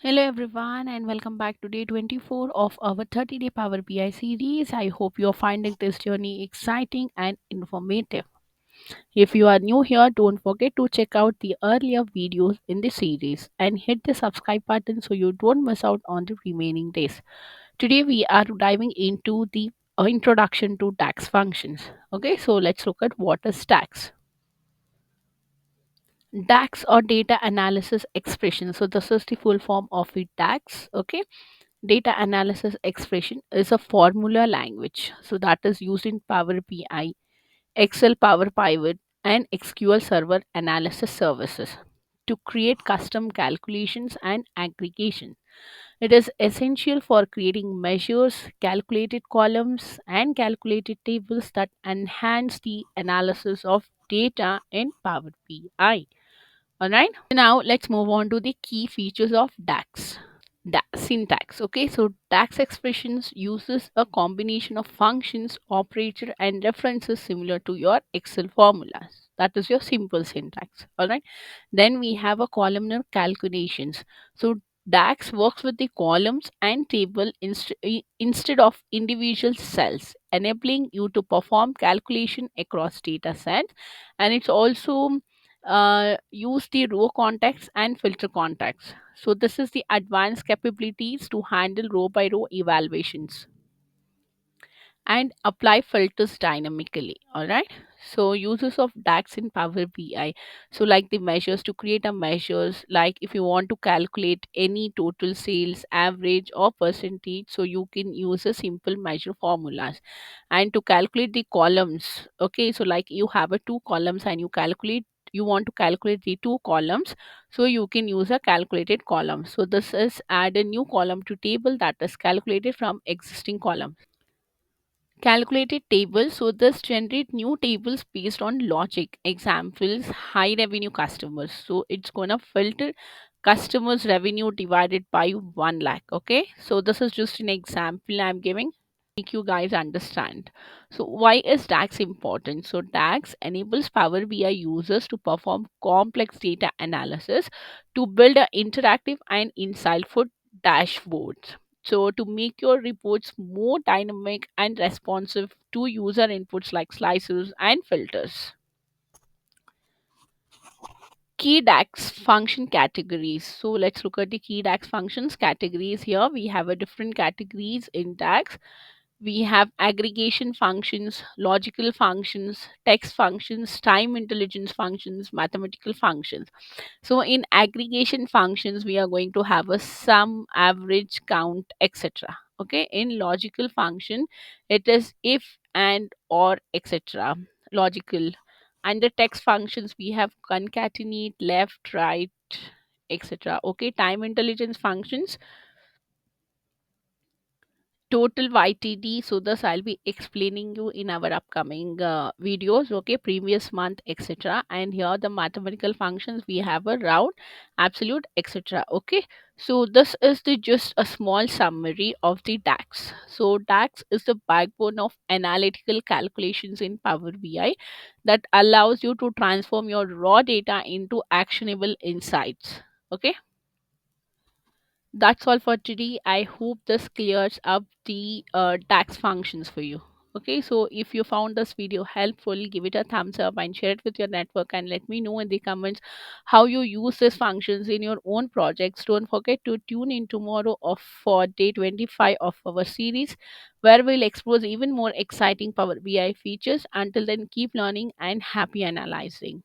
Hello everyone and welcome back to day 24 of our 30-day Power BI series. I hope you are finding this journey exciting and informative. If you are new here, don't forget to check out the earlier videos in the series and hit the subscribe button so you don't miss out on the remaining days. Today we are diving into the introduction to DAX functions. Okay, so let's look at what is DAX. DAX or data analysis expression. So this is the full form of the DAX. Okay, data analysis expression is a formula language. So that is used in Power BI, Excel, Power Pivot, and SQL Server analysis services to create custom calculations and aggregation. It is essential for creating measures, calculated columns, and calculated tables that enhance the analysis of data in Power BI. Alright, now let's move on to the key features of DAX. Syntax. Okay, so DAX expressions uses a combination of functions, operator, and references similar to your Excel formulas. That is your simple syntax. All right. Then we have a columnar calculations. So DAX works with the columns and table instead of individual cells, enabling you to perform calculation across data sets. And it's also use the row contacts and filter contacts. So this is the advanced capabilities to handle row by row evaluations and apply filters dynamically. All right. So uses of DAX in Power BI. So like the measures to create a measures, like if you want to calculate any total sales average or percentage, so you can use a simple measure formulas. And to calculate the columns, okay, so like you have a two columns and you want to calculate the two columns, so you can use a calculated column. So this is add a new column to table that is calculated from existing column. Calculated tables, so this generate new tables based on logic. Examples, high revenue customers, so it's gonna filter customers revenue divided by 1 lakh. Okay, so this is just an example I'm giving, make you guys understand. So why is DAX important? So DAX enables Power BI users to perform complex data analysis to build an interactive and insightful dashboards, so to make your reports more dynamic and responsive to user inputs like slices and filters. Key DAX function categories. So let's look at the key DAX functions categories. Here we have a different categories in DAX. We have aggregation functions, logical functions, text functions, time intelligence functions, mathematical functions. So in aggregation functions, we are going to have a sum, average, count, etc. Okay. In logical function, it is if, and, or, etc. Logical. Under text functions, we have concatenate, left, right, etc. Okay. Time intelligence functions, total YTD. So this I'll be explaining you in our upcoming videos. Okay, previous month, etc. And here the mathematical functions, we have a round, absolute, etc. Okay, so this is the just a small summary of the DAX. So DAX is the backbone of analytical calculations in Power BI that allows you to transform your raw data into actionable insights. Okay, that's all for today. I hope this clears up the tax functions for you. Okay, so if you found this video helpful, give it a thumbs up and share it with your network, and let me know in the comments how you use these functions in your own projects. Don't forget to tune in tomorrow of for day 25 of our series, where we'll explore even more exciting Power BI features. Until then, keep learning and happy analyzing.